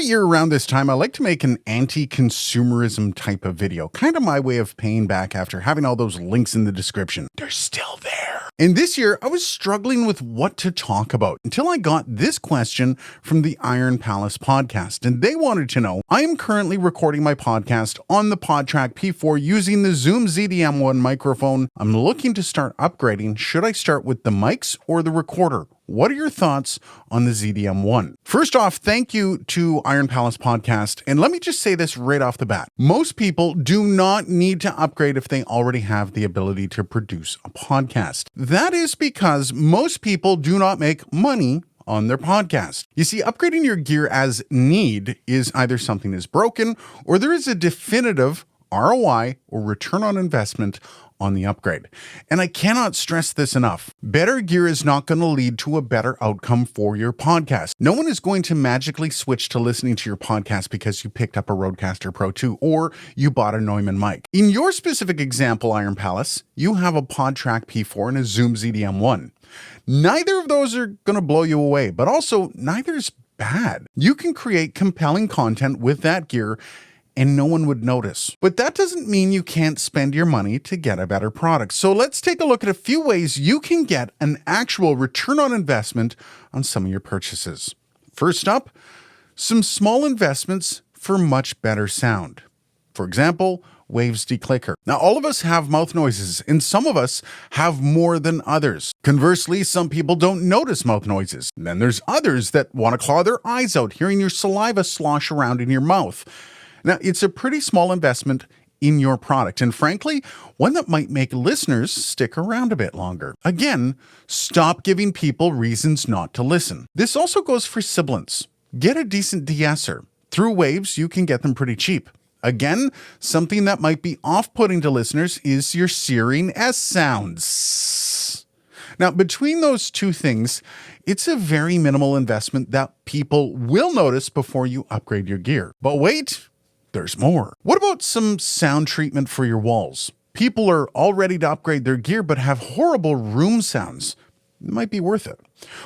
Every year around this time, I like to make an anti-consumerism type of video, kind of my way of paying back after having all those links in the description. They're still there. And this year, I was struggling with what to talk about until I got this question from the Iron Palace podcast, and they wanted to know, I am currently recording my podcast on the PodTrack P4 using the Zoom ZDM1 microphone. I'm looking to start upgrading. Should I start with the mics or the recorder? What are your thoughts on the ZDM1? First off, thank you to Iron Palace Podcast. And let me just say this right off the bat. Most people do not need to upgrade if they already have the ability to produce a podcast. That is because most people do not make money on their podcast. You see, upgrading your gear as need is either something is broken or there is a definitive ROI or return on investment on the upgrade. And I cannot stress this enough. Better gear is not going to lead to a better outcome for your podcast. No one is going to magically switch to listening to your podcast because you picked up a Rodecaster Pro 2 or you bought a Neumann mic. In your specific example, Iron Palace, you have a PodTrack P4 and a Zoom ZDM1. Neither of those are going to blow you away, but also neither is bad. You can create compelling content with that gear and no one would notice. But that doesn't mean you can't spend your money to get a better product. So let's take a look at a few ways you can get an actual return on investment on some of your purchases. First up, some small investments for much better sound. For example, Waves Declicker. Now, all of us have mouth noises, and some of us have more than others. Conversely, some people don't notice mouth noises. And then there's others that want to claw their eyes out hearing your saliva slosh around in your mouth. Now, it's a pretty small investment in your product, and frankly, one that might make listeners stick around a bit longer. Again, stop giving people reasons not to listen. This also goes for sibilants. Get a decent de-esser. Through Waves, you can get them pretty cheap. Again, something that might be off-putting to listeners is your searing S sounds. Now, between those two things, it's a very minimal investment that people will notice before you upgrade your gear. But wait, there's more. What about some sound treatment for your walls? People are all ready to upgrade their gear but have horrible room sounds. It might be worth it.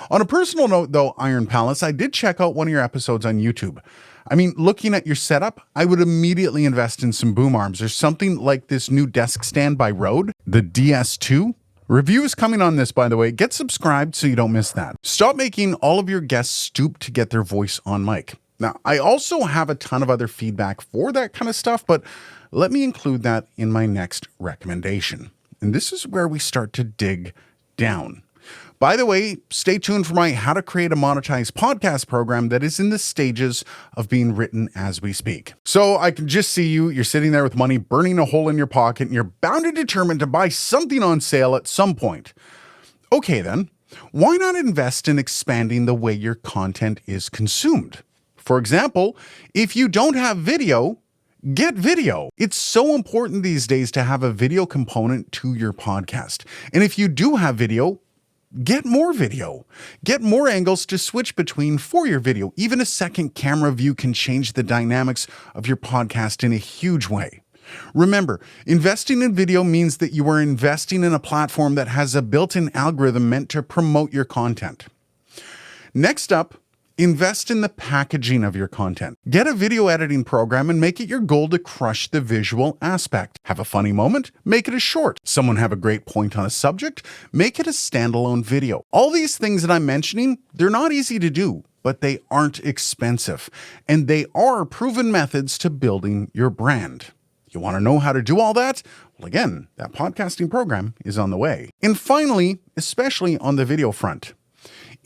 On a personal note though, Iron Palace, I did check out one of your episodes on YouTube. I mean, looking at your setup, I would immediately invest in some boom arms or something like this new desk stand by Rode, the DS2. Review is coming on this, by the way. Get subscribed so you don't miss that. Stop making all of your guests stoop to get their voice on mic. Now, I also have a ton of other feedback for that kind of stuff, but let me include that in my next recommendation. And this is where we start to dig down. By the way, stay tuned for my How to Create a Monetized Podcast program that is in the stages of being written as we speak. So I can just see you're sitting there with money burning a hole in your pocket and you're bound and determined to buy something on sale at some point. Okay then, why not invest in expanding the way your content is consumed? For example, if you don't have video, get video. It's so important these days to have a video component to your podcast. And if you do have video, get more video. Get more angles to switch between for your video. Even a second camera view can change the dynamics of your podcast in a huge way. Remember, investing in video means that you are investing in a platform that has a built-in algorithm meant to promote your content. Next up, invest in the packaging of your content. Get a video editing program and make it your goal to crush the visual aspect. Have a funny moment? Make it a short. Someone have a great point on a subject? Make it a standalone video. All these things that I'm mentioning, they're not easy to do, but they aren't expensive. And they are proven methods to building your brand. You want to know how to do all that? Well, again, that podcasting program is on the way. And finally, especially on the video front,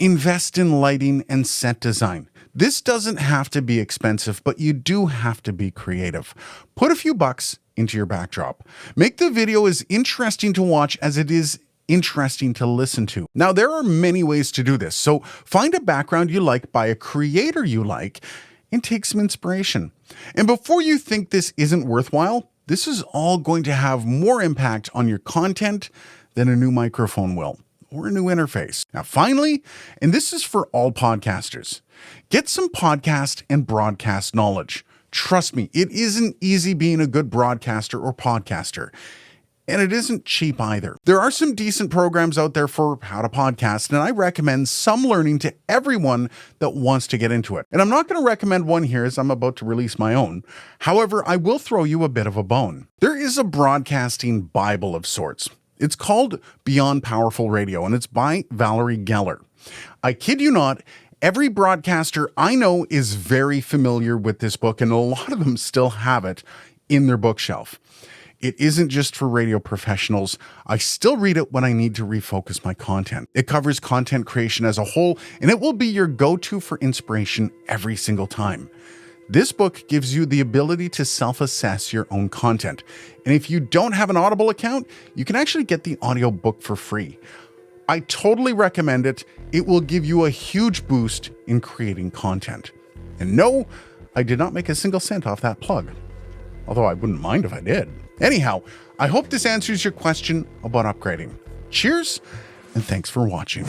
invest in lighting and set design. This doesn't have to be expensive, but you do have to be creative. Put a few bucks into your backdrop. Make the video as interesting to watch as it is interesting to listen to. Now, there are many ways to do this, so find a background you like by a creator you like and take some inspiration. And before you think this isn't worthwhile, this is all going to have more impact on your content than a new microphone will, or a new interface. Now, finally, and this is for all podcasters, get some podcast and broadcast knowledge. Trust me, it isn't easy being a good broadcaster or podcaster. and it isn't cheap either. There are some decent programs out there for how to podcast, and I recommend some learning to everyone that wants to get into it. And I'm not going to recommend one here as I'm about to release my own. However, I will throw you a bit of a bone. There is a broadcasting Bible of sorts. It's called Beyond Powerful Radio, and it's by Valerie Geller. I kid you not, every broadcaster I know is very familiar with this book, and a lot of them still have it in their bookshelf. It isn't just for radio professionals. I still read it when I need to refocus my content. It covers content creation as a whole, and it will be your go-to for inspiration every single time. This book gives you the ability to self-assess your own content. And if you don't have an Audible account, you can actually get the audiobook for free. I totally recommend it. It will give you a huge boost in creating content. And no, I did not make a single cent off that plug. Although I wouldn't mind if I did. Anyhow, I hope this answers your question about upgrading. Cheers, and thanks for watching.